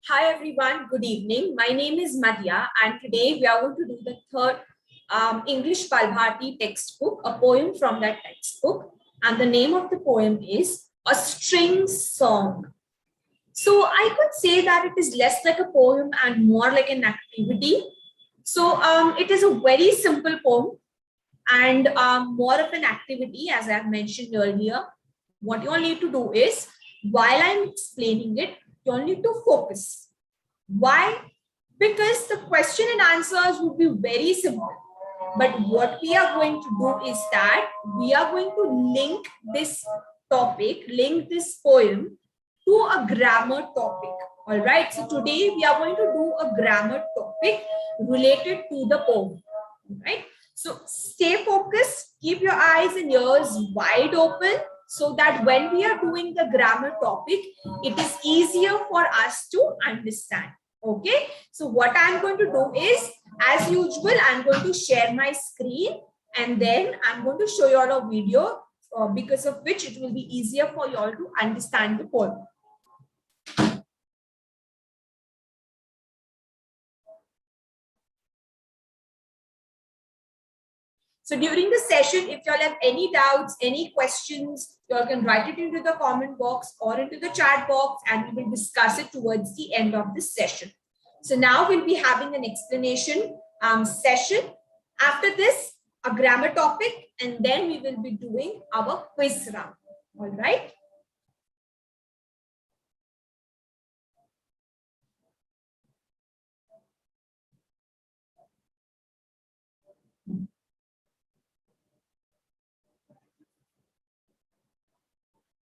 Hi everyone, good evening. My name is Madhya and today we are going to do the third English Palbhati textbook, a poem from that textbook. And the name of the poem is A String Song. So I could say that it is less like a poem and more like an activity. So it is a very simple poem and more of an activity, as I have mentioned earlier. What you all need to do is, while I'm explaining it, you all need to focus. Why? Because the question and answers would be very simple. But what we are going to do is that we are going to link this topic, link this poem to a grammar topic. All right. So today we are going to do a grammar topic related to the poem. All right. So stay focused, keep your eyes and ears wide open so that when we are doing the grammar topic, it is easier for us to understand. Okay. So what I'm going to do is, as usual, I'm going to share my screen and then I'm going to show you all a video because of which it will be easier for you all to understand the poem. So during the session, if you all have any doubts, any questions, you all can write it into the comment box or into the chat box and we will discuss it towards the end of this session. So now we'll be having an explanation session. After this, a grammar topic, and then we will be doing our quiz round. All right.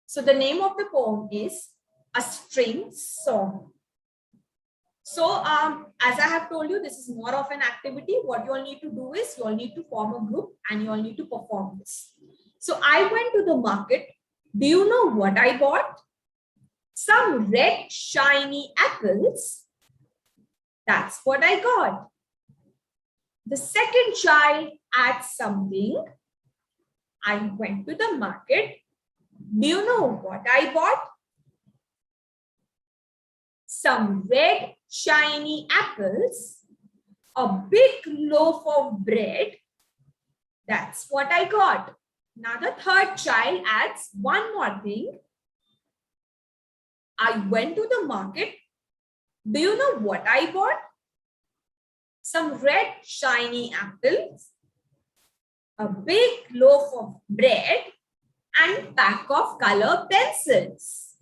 So the name of the poem is A String Song. So as I have told you, this is more of an activity. What you all need to do is you all need to form a group and you all need to perform this. So I went to the market. Do you know what I bought? Some red shiny apples. That's what I got. The second child adds something. I went to the market. Do you know what I bought? Some red shiny apples, a big loaf of bread. That's what I got. Now the third child adds one more thing. I went to the market. Do you know what I bought? Some red shiny apples, a big loaf of bread, and pack of color pencils.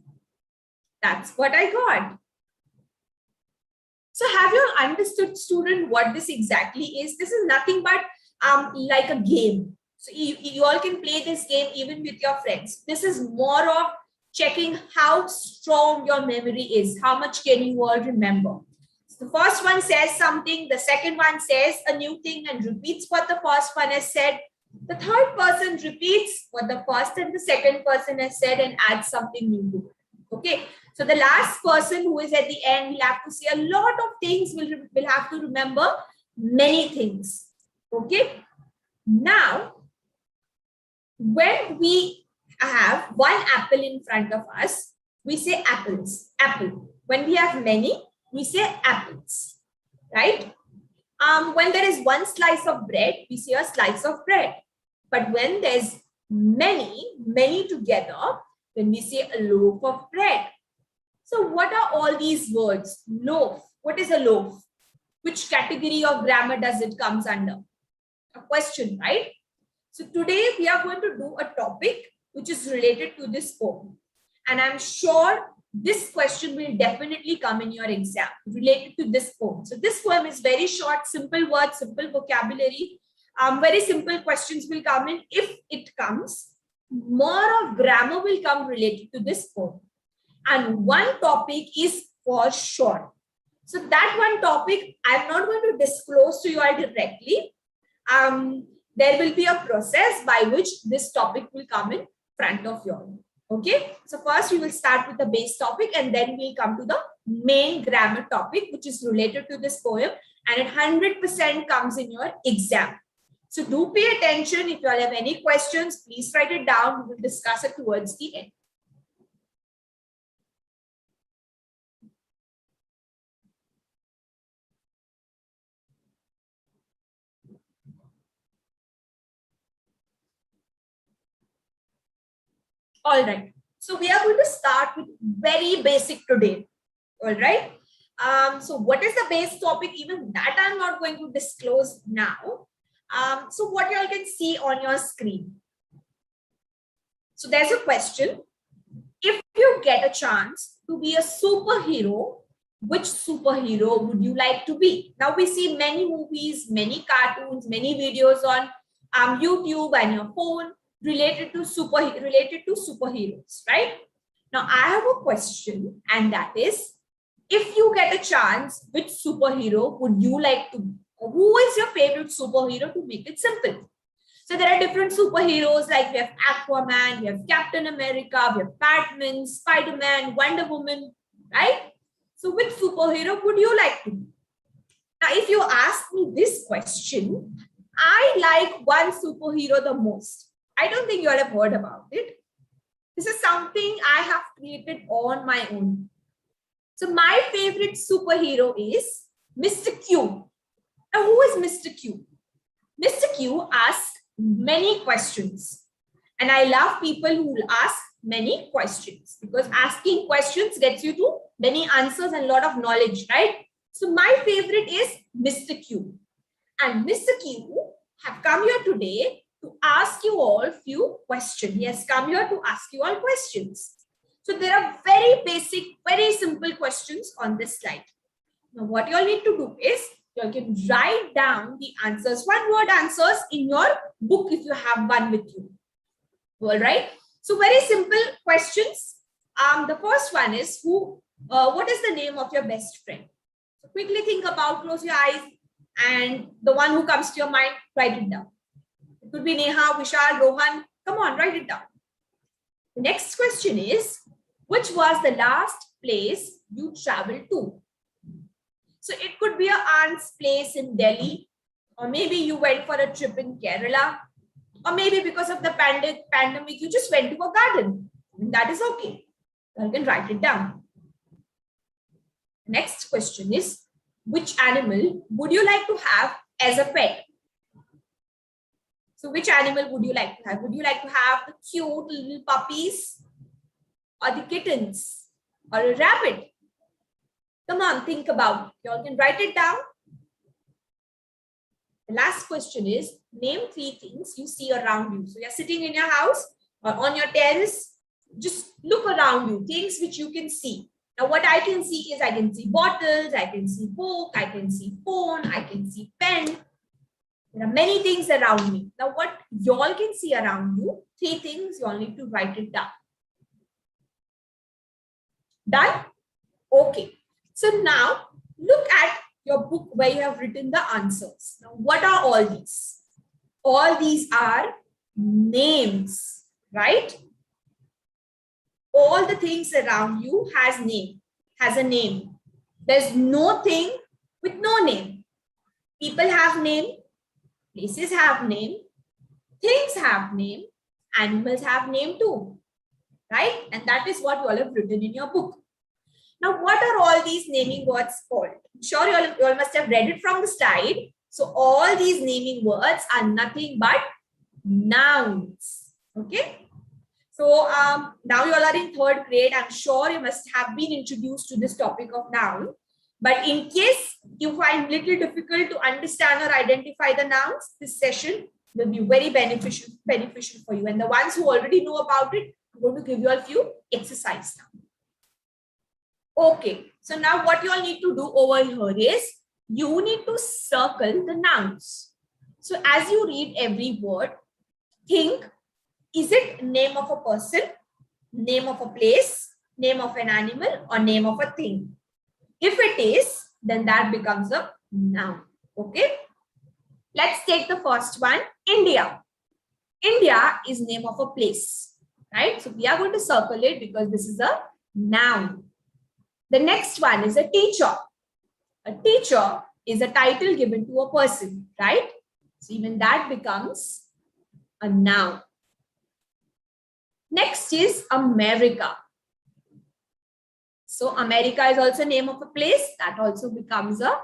That's what I got. So have you understood, student, what this exactly is? This is nothing but like a game. So you all can play this game even with your friends. This is more of checking how strong your memory is. How much can you all remember? So the first one says something. The second one says a new thing and repeats what the first one has said. The third person repeats what the first and the second person has said and adds something new to it. Okay. So the last person who is at the end will have to say a lot of things, will have to remember many things. Okay. Now, when we have one apple in front of us, we say apples, apple. When we have many, we say apples, right? When there is one slice of bread, we say a slice of bread. But when there's many together, then we say a loaf of bread. So what are all these words? Loaf. What is a loaf? Which category of grammar does it comes under? A question, right? So today we are going to do a topic which is related to this poem. And I'm sure this question will definitely come in your exam related to this poem. So this poem is very short, simple words, simple vocabulary. Very simple questions will come in. If it comes, more of grammar will come related to this poem. And one topic is for sure. So that one topic I'm not going to disclose to you all directly. There will be a process by which this topic will come in front of you all. Okay. So first we will start with the base topic and then we'll come to the main grammar topic which is related to this poem and it 100% comes in your exam. So do pay attention. If you all have any questions, please write it down. We will discuss it towards the end. All right. So we are going to start with very basic today. All right. So what is the base topic? Even that I'm not going to disclose now. So what you all can see on your screen. So there's a question. If you get a chance to be a superhero, which superhero would you like to be? Now we see many movies, many cartoons, many videos on YouTube and your phone related to superheroes, right? Now I have a question, and that is, if you get a chance, which superhero would you like to be? Who is your favorite superhero, to make it simple? So there are different superheroes, like we have Aquaman, we have Captain America, we have Batman, Spider-Man, Wonder Woman, right? So which superhero would you like to be? Now, if you ask me this question, I like one superhero the most. I don't think you all have heard about it. This is something I have created on my own. So my favorite superhero is Mr. Q. Now, who is Mr. Q? Mr. Q asks many questions. And I love people who will ask many questions, because asking questions gets you to many answers and a lot of knowledge, right? So my favorite is Mr. Q. And Mr. Q have come here today to ask you all a few questions. He has come here to ask you all questions. So there are very basic, very simple questions on this slide. Now what you all need to do is, you can write down the answers, one-word answers in your book if you have one with you. All right. So very simple questions. The first one is, what is the name of your best friend? So quickly think about, close your eyes, and the one who comes to your mind, write it down. It could be Neha, Vishal, Rohan. Come on, write it down. The next question is, which was the last place you traveled to? So it could be your aunt's place in Delhi, or maybe you went for a trip in Kerala, or maybe because of the pandemic, you just went to a garden. And that is okay. You can write it down. Next question is, which animal would you like to have as a pet? So which animal would you like to have? Would you like to have the cute little puppies, or the kittens, or a rabbit? Come on, think about it. You all can write it down. The last question is, name 3 things you see around you. So you're sitting in your house or on your terrace, just look around you, things which you can see. Now what I can see is, I can see bottles, I can see book, I can see phone, I can see pen. There are many things around me. Now what you all can see around you, 3 things, you all need to write it down. Done? Okay. So now look at your book where you have written the answers. Now, what are all these? All these are names, right? All the things around you has a name. There's no thing with no name. People have name, places have name, things have name, animals have name too, right? And that is what you all have written in your book. Now, what are all these naming words called? I'm sure you all must have read it from the slide. So all these naming words are nothing but nouns. Okay. So now you all are in 3rd grade. I'm sure you must have been introduced to this topic of noun. But in case you find little difficult to understand or identify the nouns, this session will be very beneficial for you. And the ones who already know about it, I'm going to give you a few exercises now. Okay, so now what you all need to do over here is, you need to circle the nouns. So as you read every word, think, is it name of a person, name of a place, name of an animal, or name of a thing? If it is, then that becomes a noun. Okay, let's take the first one, India. India is name of a place, right? So we are going to circle it because this is a noun. The next one is a teacher. A teacher is a title given to a person, right? So even that becomes a noun. Next is America. So America is also name of a place. That also becomes a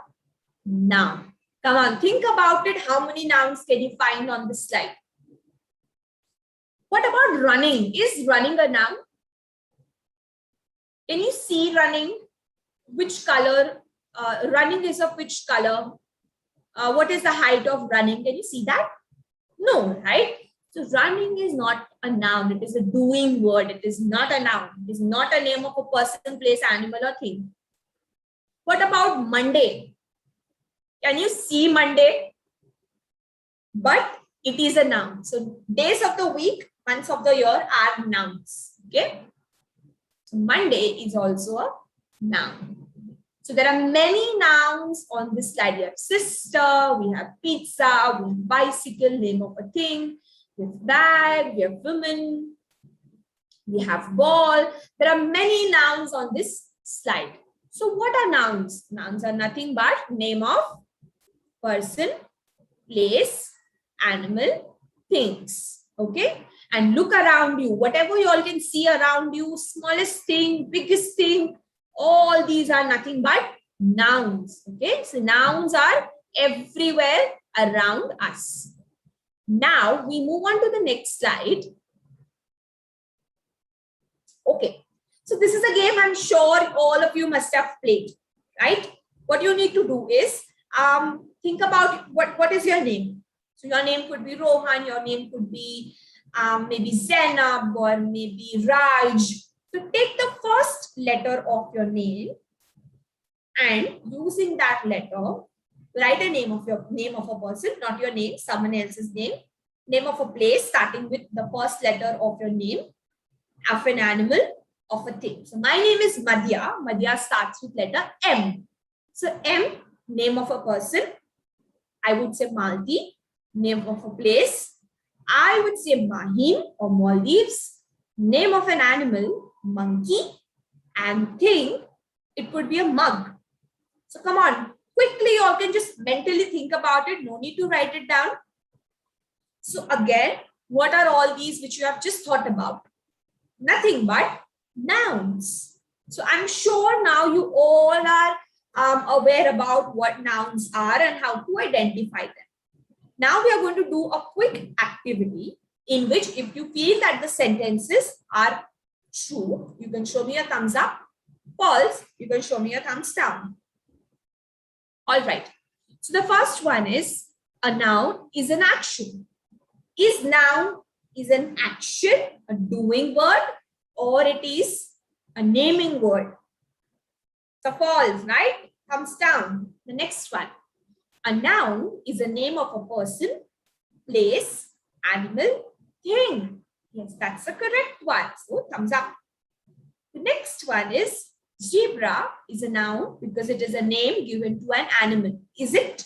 noun. Come on, think about it. How many nouns can you find on this slide? What about running? Is running a noun? Can you see running? Which color? Running is of which color? What is the height of running? Can you see that? No, right? So running is not a noun. It is a doing word. It is not a noun. It is not a name of a person, place, animal, or thing. What about Monday? Can you see Monday? But it is a noun. So days of the week, months of the year are nouns. Okay. So Monday is also a noun. So there are many nouns on this slide. We have sister, we have pizza, we have bicycle, name of a thing, we have bag, we have women, we have ball. There are many nouns on this slide. So what are nouns? Nouns are nothing but name of person, place, animal, things. Okay. And look around you. Whatever you all can see around you, smallest thing, biggest thing, all these are nothing but nouns. Okay. So nouns are everywhere around us. Now we move on to the next slide. Okay. So this is a game I'm sure all of you must have played, right? What you need to do is think about what is your name. So your name could be Rohan, your name could be maybe Zainab or maybe Raj. So take the first letter of your name and using that letter, write a name of a person, not your name, someone else's name of a place starting with the first letter of your name, of an animal, of a thing. So my name is Madhya. Madhya starts with letter M. So M, name of a person. I would say Maldi. Name of a place. I would say Mahim or Maldives. Name of an animal, monkey. And thing, it could be a mug. So come on, quickly you all can just mentally think about it. No need to write it down. So again, what are all these which you have just thought about? Nothing but nouns. So I'm sure now you all are aware about what nouns are and how to identify them. Now we are going to do a quick activity in which if you feel that the sentences are true, you can show me a thumbs up. False, you can show me a thumbs down. All right. So the first one is a noun is an action. Is noun is an action, a doing word, or it is a naming word? So false, right? Thumbs down. The next one. A noun is a name of a person, place, animal, thing. Yes, that's the correct one. So thumbs up. The next one is zebra is a noun because it is a name given to an animal. Is it?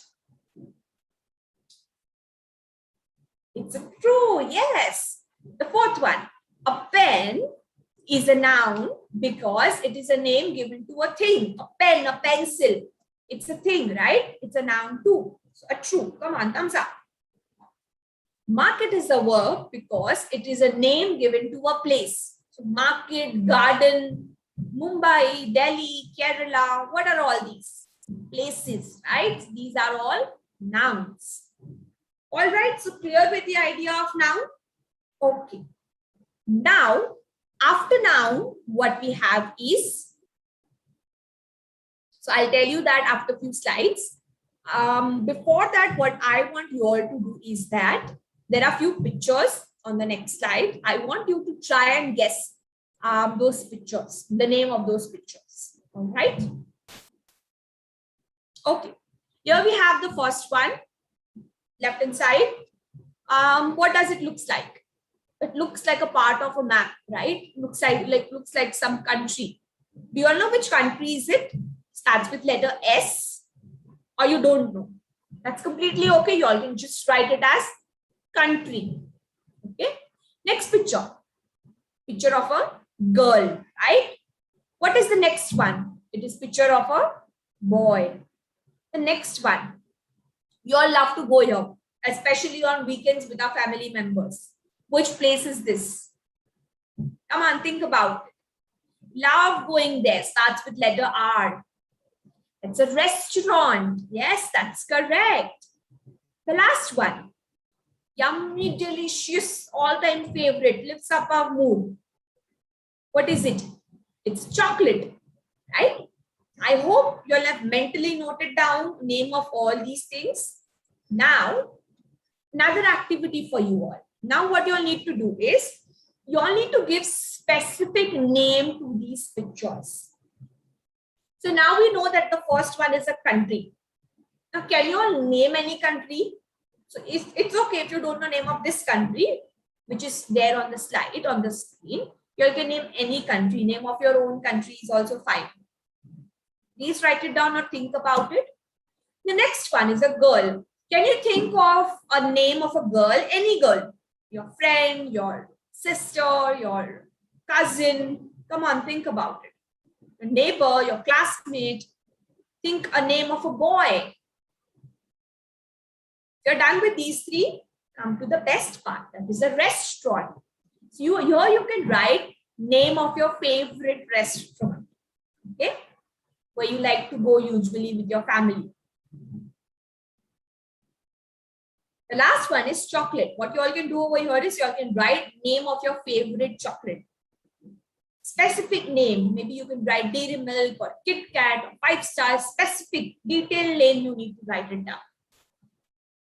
It's true. Yes. The fourth one. A pen is a noun because it is a name given to a thing. A pen, a pencil. It's a thing, right? It's a noun too. So a true. Come on, thumbs up. Market is a verb because it is a name given to a place. So market, garden, Mumbai, Delhi, Kerala. What are all these? Places, right? These are all nouns. All right. So clear with the idea of noun? Okay. Now, after noun, what we have is, so I'll tell you that after a few slides. Before that, what I want you all to do is that there are a few pictures on the next slide. I want you to try and guess those pictures, the name of those pictures. All right. Okay. Here we have the first one, left hand side. What does it look like? It looks like a part of a map, right? Looks like some country. Do you all know which country is it? Starts with letter S, or you don't know. That's completely okay. You all can just write it as country. Okay. Next picture. Picture of a girl, right? What is the next one? It is picture of a boy. The next one. You all love to go here, especially on weekends with our family members. Which place is this? Come on, think about it. Love going there. Starts with letter R. It's a restaurant. Yes, that's correct. The last one. Yummy, delicious, all-time favorite, lifts up our mood. What is it? It's chocolate, right? I hope you'll have mentally noted down name of all these things. Now, another activity for you all. Now what you all need to do is, you all need to give specific name to these pictures. So now we know that the first one is a country. Now, can you all name any country? So it's okay if you don't know name of this country, which is there on the slide, on the screen. You all can name any country. Name of your own country is also fine. Please write it down or think about it. The next one is a girl. Can you think of a name of a girl? Any girl. Your friend, your sister, your cousin. Come on, think about it. Your neighbor, your classmate. Think a name of a boy. You're done with these three. Come to the best part. That is a restaurant. So here you can write name of your favorite restaurant. Okay. Where you like to go usually with your family. The last one is chocolate. What you all can do over here is you all can write name of your favorite chocolate. Specific name. Maybe you can write Dairy Milk or Kit Kat or 5-star. Specific detailed name you need to write it down.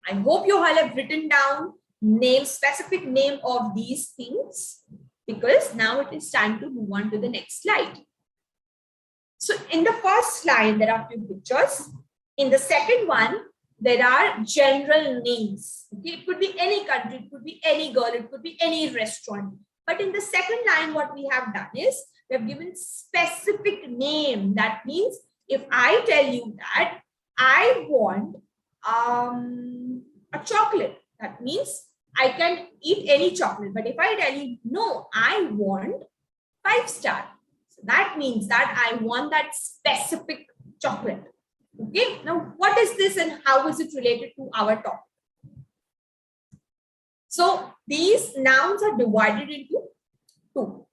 I hope you all have written down name, specific name of these things, because now it is time to move on to the next slide. So in the first slide, there are a few pictures. In the second one, there are general names. Okay, it could be any country, it could be any girl, it could be any restaurant. But in the second line, what we have done is we have given specific name. That means if I tell you that I want a chocolate, that means I can eat any chocolate. But if I tell you, no, I want 5-star. So that means that I want that specific chocolate. Okay, now what is this and how is it related to our topic? So these nouns are divided into two.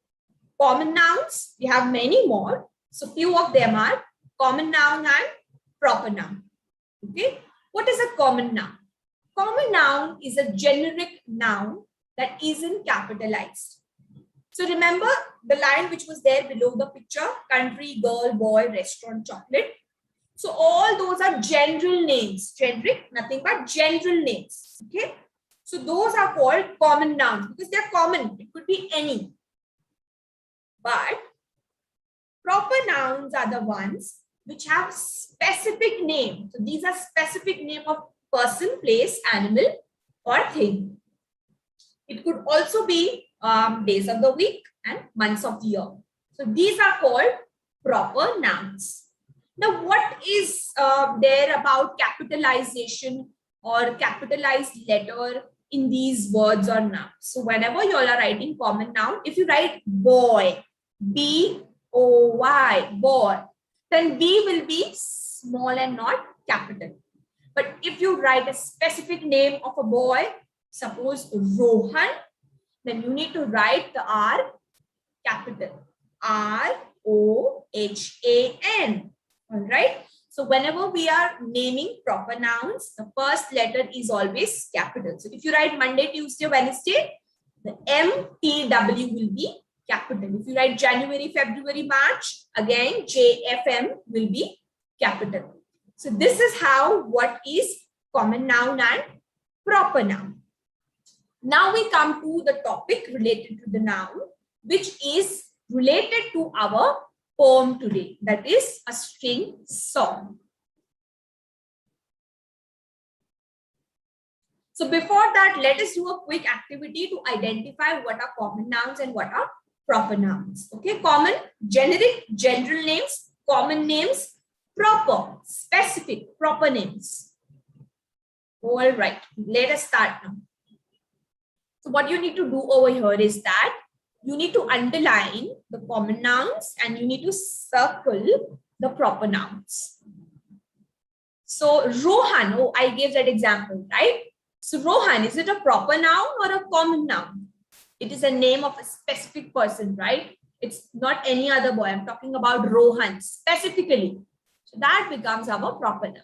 Common nouns, we have many more. So few of them are common noun and proper noun. Okay, what is a common noun? Common noun is a generic noun that isn't capitalized. So remember the line which was there below the picture, country, girl, boy, restaurant, chocolate. So all those are general names, generic, nothing but general names. Okay. So those are called common nouns because they're common. It could be any. But proper nouns are the ones which have specific name. So these are specific name of person, place, animal, or thing. It could also be days of the week and months of the year. So these are called proper nouns. Now, what is there about capitalization or capitalized letter in these words or nouns? So whenever you all are writing common noun, if you write boy, B-O-Y, boy, then B will be small and not capital. But if you write a specific name of a boy, suppose Rohan, then you need to write the R capital, R-O-H-A-N. All right. So whenever we are naming proper nouns, the first letter is always capital. So if you write Monday, Tuesday, Wednesday, the M-T-W will be capital. If you write January, February, March, again, J-F-M will be capital. So this is how what is common noun and proper noun. Now we come to the topic related to the noun, which is related to our poem today, that is a string song. So before that, let us do a quick activity to identify what are common nouns and what are proper nouns. Okay, common, generic, general names, common names, proper, specific, proper names. All right, let us start now. So what you need to do over here is that you need to underline the common nouns and you need to circle the proper nouns. So Rohan, oh, I gave that example, right? So Rohan, is it a proper noun or a common noun? It is a name of a specific person, right? It's not any other boy. I'm talking about Rohan specifically. So that becomes our proper noun.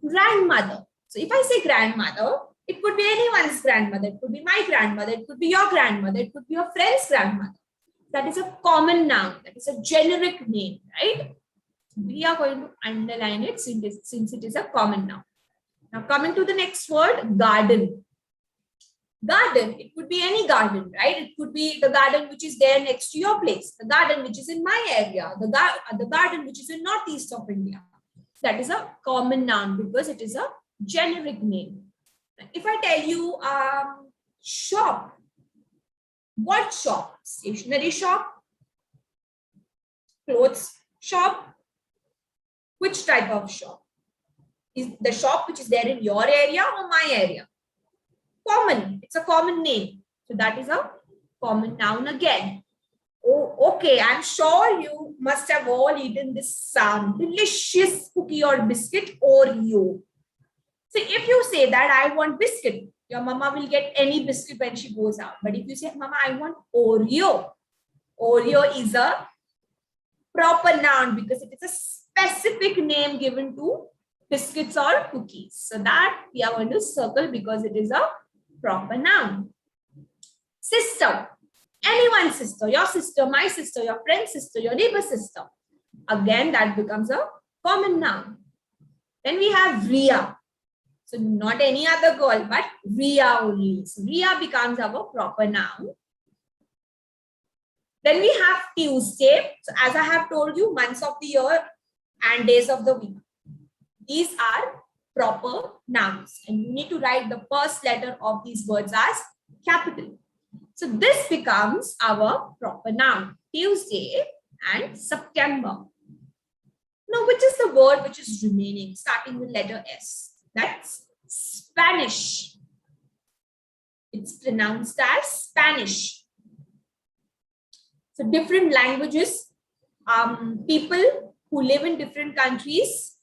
Grandmother. So if I say grandmother, It could be anyone's grandmother. It could be my grandmother. It could be your grandmother. It could be your friend's grandmother. That is a common noun. That is a generic name, right? We are going to underline it since it is a common noun. Now coming to the next word, garden. Garden, it could be any garden, right? It could be the garden which is there next to your place, the garden which is in my area, the garden which is in northeast of India. That is a common noun because it is a generic name. If I tell you shop, what shop? Stationery shop, clothes shop, which type of shop? Is the shop which is there in your area or my area? Common, it's a common name. So that is a common noun again. Oh, okay, I'm sure you must have all eaten this delicious cookie or biscuit, Oreo. So if you say that I want biscuit, your mama will get any biscuit when she goes out. But if you say, mama, I want Oreo, Oreo is a proper noun because it is a specific name given to biscuits or cookies. So that we are going to circle because it is a proper noun. Sister, anyone's sister, your sister, my sister, your friend's sister, your neighbor's sister. Again, that becomes a common noun. Then we have Ria. So not any other girl, but Ria only. So Ria becomes our proper noun. Then we have Tuesday. So as I have told you, months of the year and days of the week. These are proper nouns. And you need to write the first letter of these words as capital. So this becomes our proper noun. Tuesday and September. Now, which is the word which is remaining, starting with letter S? That's Spanish. It's pronounced as Spanish. So different languages, people who live in different countries,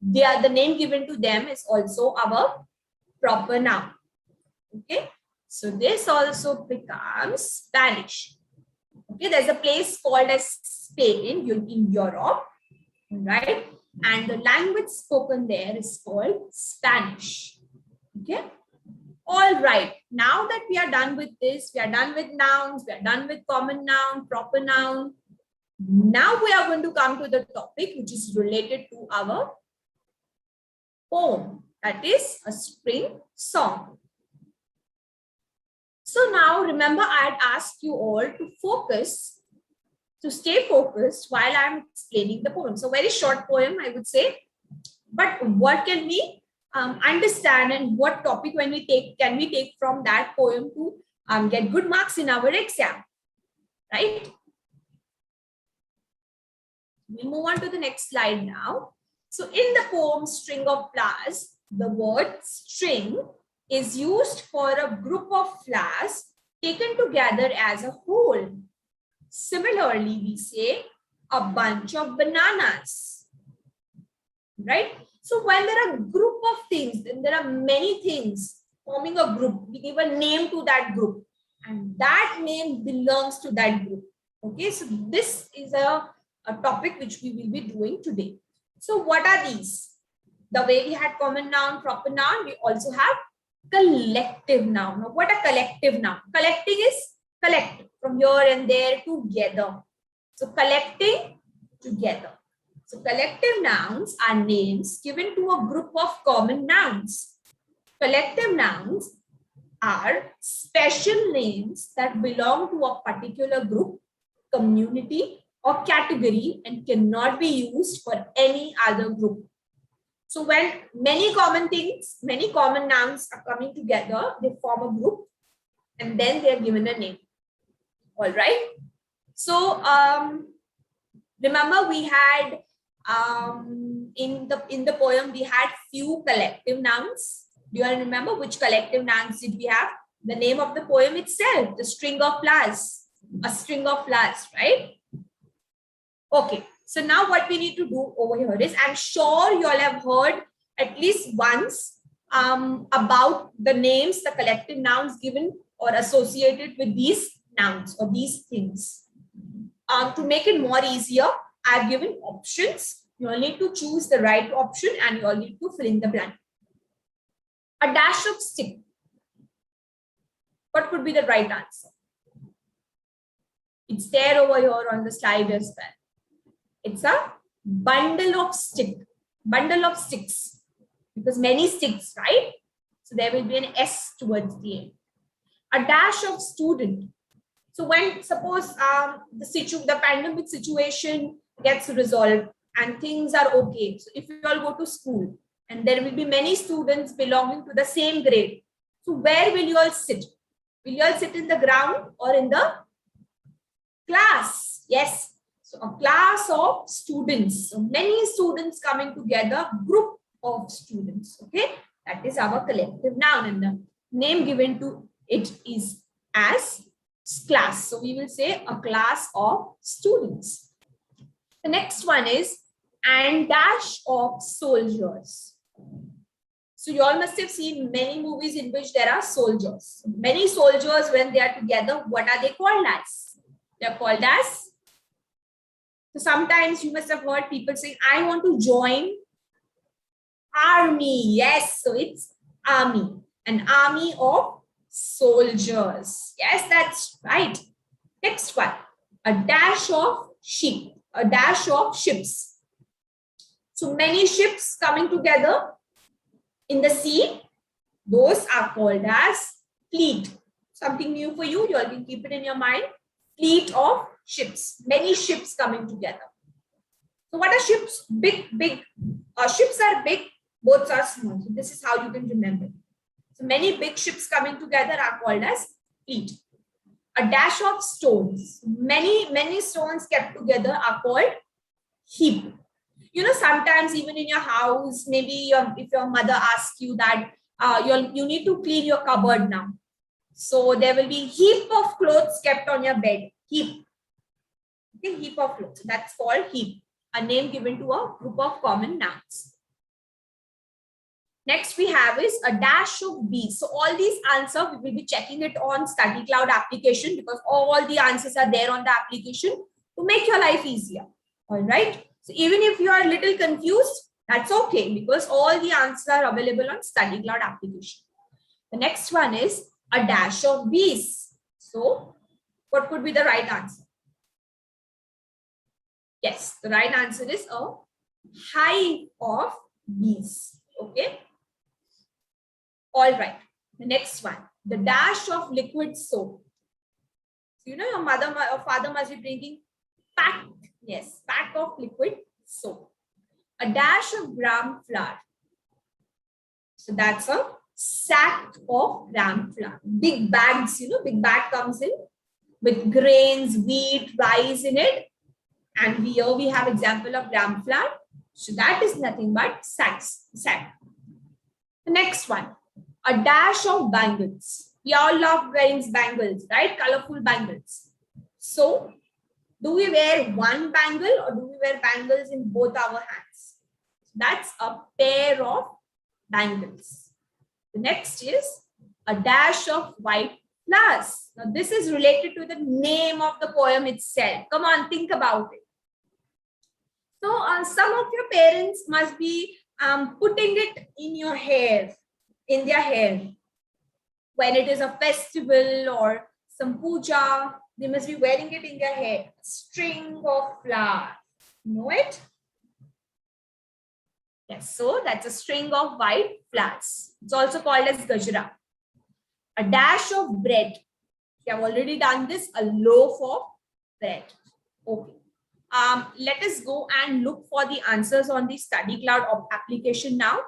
the name given to them is also our proper noun. Okay, so this also becomes Spanish. Okay, there's a place called as Spain in Europe, right? And the language spoken there is called Spanish. Okay. All right. Now that we are done with this, we are done with nouns, we are done with common noun, proper noun. Now we are going to come to the topic which is related to our poem. That is a spring song. So now remember, I had asked you all to focus, to stay focused while I'm explaining the poem. So very short poem, I would say. But what can we understand and what topic can we take from that poem to get good marks in our exam, right? We move on to the next slide now. So in the poem String of Flowers, the word string is used for a group of flowers taken together as a whole. Similarly, we say a bunch of bananas, right? So when there are a group of things, then there are many things forming a group. We give a name to that group and that name belongs to that group. Okay, so this is a topic which we will be doing today. So what are these? The way we had common noun, proper noun, we also have collective noun. Now, what a collective noun? Collecting is collect from here and there together. So collecting together. So collective nouns are names given to a group of common nouns. Collective nouns are special names that belong to a particular group, community, or category and cannot be used for any other group. So when many common things, many common nouns are coming together, they form a group and then they are given a name. All right. So remember we had in the poem we had few collective nouns. Do you all remember which collective nouns did we have? The name of the poem itself, the string of flowers, a string of flowers, right? Okay. So now what we need to do over here is, I'm sure you all have heard at least once about the names, the collective nouns given or associated with these nouns or these things. To make it more easier, I've given options. You all need to choose the right option and you all need to fill in the blank. A dash of stick. What could be the right answer? It's there over here on the slide as well. It's a bundle of stick. Bundle of sticks. Because many sticks, right? So there will be an S towards the end. A dash of student. So when suppose the pandemic situation gets resolved and things are okay. So if you all go to school and there will be many students belonging to the same grade. So where will you all sit? Will you all sit in the ground or in the class? Yes. So a class of students. So many students coming together, group of students. Okay. That is our collective noun, and the name given to it is as class. So we will say a class of students. The next one is and dash of soldiers. So you all must have seen many movies in which there are soldiers. Many soldiers, when they are together, what are they called as? They are called as. So sometimes you must have heard people saying, I want to join army. Yes, so it's army. An army of soldiers. Yes, that's right. Next one. A dash of sheep. A dash of ships. So many ships coming together in the sea. Those are called as fleet. Something new for you. You all can keep it in your mind. Fleet of ships. Many ships coming together. So what are ships? Big. Ships are big. Boats are small. So this is how you can remember. So many big ships coming together are called as fleet. A dash of stones. Many stones kept together are called heap. You know, sometimes even in your house, maybe if your mother asks you that you need to clean your cupboard now. So there will be heap of clothes kept on your bed. Heap. Okay, heap of clothes. That's called heap. A name given to a group of common nouns. Next we have is a dash of bees. So all these answers, we will be checking it on StudyCloud application because all the answers are there on the application to make your life easier. All right. So even if you are a little confused, that's okay because all the answers are available on StudyCloud application. The next one is a dash of bees. So what could be the right answer? Yes, the right answer is a hive of bees. Okay. All right. The next one, the dash of liquid soap. So, you know, your mother or father must be drinking pack. Yes, pack of liquid soap. A dash of gram flour. So that's a sack of gram flour. Big bags, you know, big bag comes in with grains, wheat, rice in it. And here we have example of gram flour. So that is nothing but sack. The next one. A dash of bangles. We all love wearing bangles, right? Colorful bangles. So, do we wear one bangle or do we wear bangles in both our hands? That's a pair of bangles. The next is a dash of white flowers. Now, this is related to the name of the poem itself. Come on, think about it. So, some of your parents must be putting it in your hair. In their hair when it is a festival or some puja, they must be wearing it in their hair. A string of flowers. Know it? Yes, so that's a string of white flowers. It's also called as gajra. A dash of bread. We have already done this. A loaf of bread. Okay. Let us go and look for the answers on the StudyCloud application now,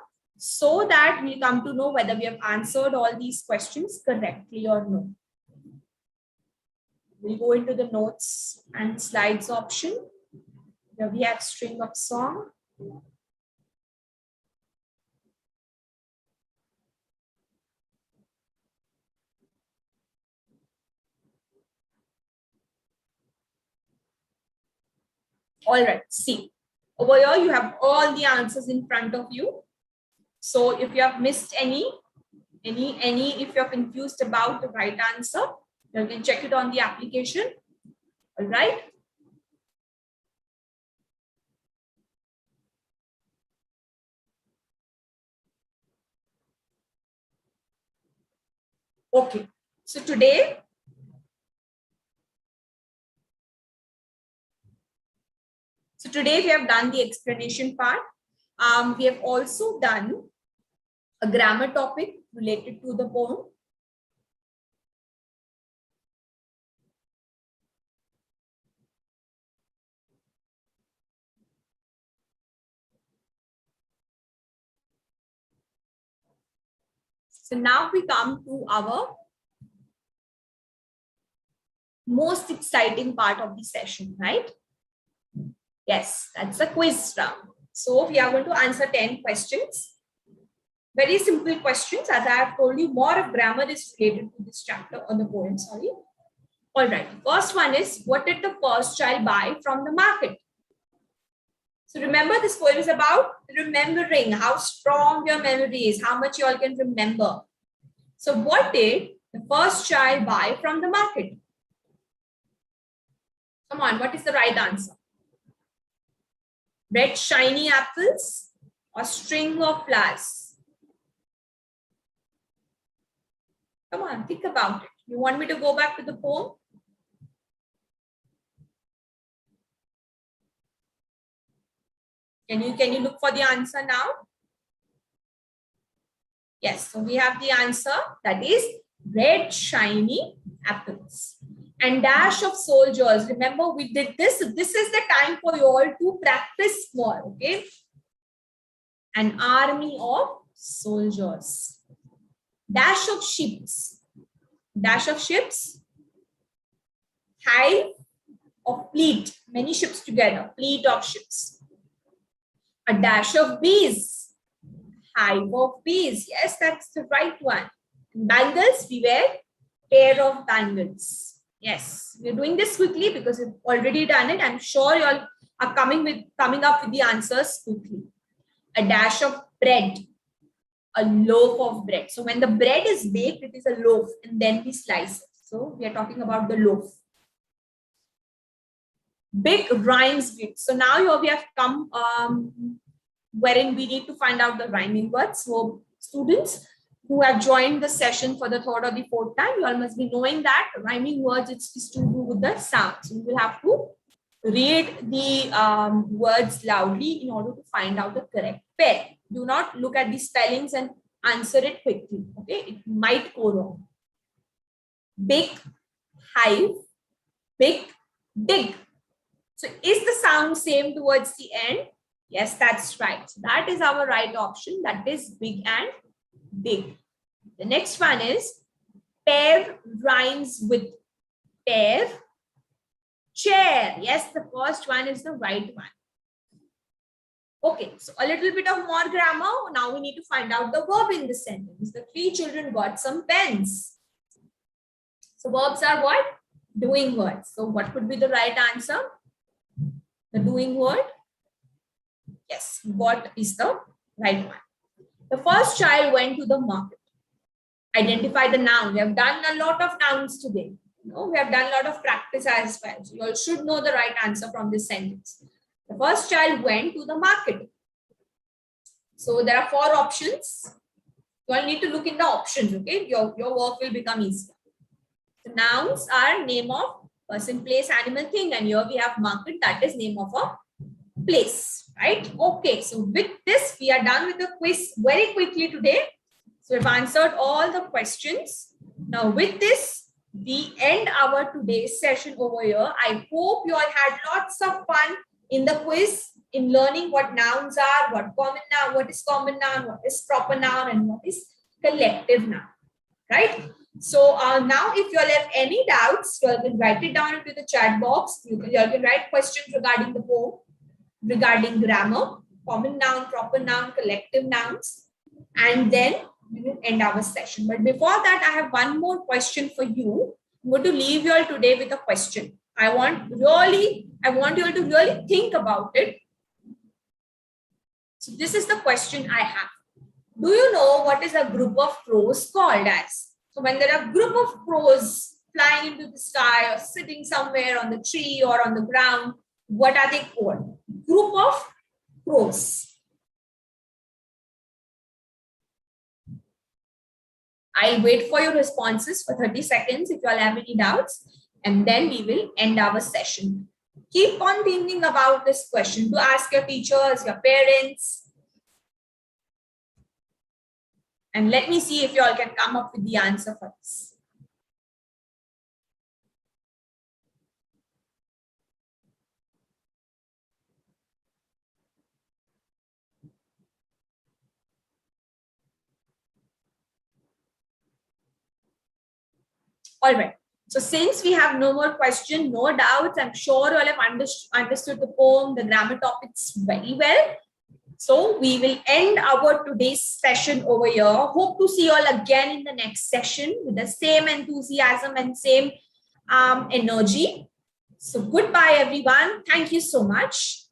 so that we come to know whether we have answered all these questions correctly or no. We'll go into the notes and slides option. Here we have string of song. All right, see. Over here you have all the answers in front of you. So if you have missed any, if you're confused about the right answer, you can check it on the application. All right. Okay. So today we have done the explanation part. We have also done a grammar topic related to the poem. So now we come to our most exciting part of the session, right? Yes, that's a quiz round. So we are going to answer 10 questions. Very simple questions. As I have told you, more of grammar is related to this chapter on the poem, sorry. All right, first one is, what did the first child buy from the market? So remember, this poem is about remembering, how strong your memory is, how much you all can remember. So what did the first child buy from the market? Come on, what is the right answer? Red shiny apples or string of flowers? Come on, think about it. You want me to go back to the poem? Can you look for the answer now? Yes, so we have the answer, that is red shiny apples. And dash of soldiers. Remember, we did this. This is the time for you all to practice more, okay? An army of soldiers. Dash of ships. Dash of ships. Hive of fleet. Many ships together. Fleet of ships. A dash of bees. Hive of bees. Yes, that's the right one. Bangles, we wear pair of bangles. Yes, we're doing this quickly because we've already done it. I'm sure you all are coming up with the answers quickly. A dash of bread, a loaf of bread. So when the bread is baked, it is a loaf, and then we slice it. So we are talking about the loaf. Big rhymes with. So now we have come wherein we need to find out the rhyming words. So students who have joined the session for the third or the fourth time, you all must be knowing that rhyming words, it's to do with the sounds. You will have to read the words loudly in order to find out the correct pair. Do not look at the spellings and answer it quickly. Okay, it might go wrong. Big, hive, big, dig. So is the sound same towards the end? Yes, that's right. So that is our right option. That is big and big. The next one is pair rhymes with pair, chair. Yes, the first one is the right one. Okay, so a little bit of more grammar. Now we need to find out the verb in the sentence. The 3 children got some pens. So verbs are what? Doing words. So what could be the right answer? The doing word? Yes, what is the right one? The first child went to the market. Identify the noun. We have done a lot of nouns today. We have done a lot of practice as well. So you all should know the right answer from this sentence. The first child went to the market. So there are 4 options. You all need to look in the options, okay? Your work will become easier. The nouns are name of person, place, animal, thing. And here we have market, that is name of a place, right? Okay, so with this, we are done with the quiz very quickly today. So we've answered all the questions. Now with this, we end our today's session over here. I hope you all had lots of fun in the quiz, in learning what nouns are, what is common noun, what is proper noun, and what is collective noun, right? So now if you all have any doubts, you all can write it down into the chat box. You all can write questions regarding the poem, regarding grammar, common noun, proper noun, collective nouns, and then we will end our session. But before that, I have one more question for you. I'm going to leave you all today with a question. I want you all to really think about it. So this is the question I have. Do you know what is a group of crows called as? So when there are a group of crows flying into the sky or sitting somewhere on the tree or on the ground, what are they called? Group of crows. I'll wait for your responses for 30 seconds if you all have any doubts, and then we will end our session. Keep on thinking about this question to ask your teachers, your parents, and let me see if you all can come up with the answer for this. All right. So since we have no more question, no doubts, I'm sure you all have understood the poem, the grammar topics very well. So we will end our today's session over here. Hope to see you all again in the next session with the same enthusiasm and same energy. So goodbye, everyone. Thank you so much.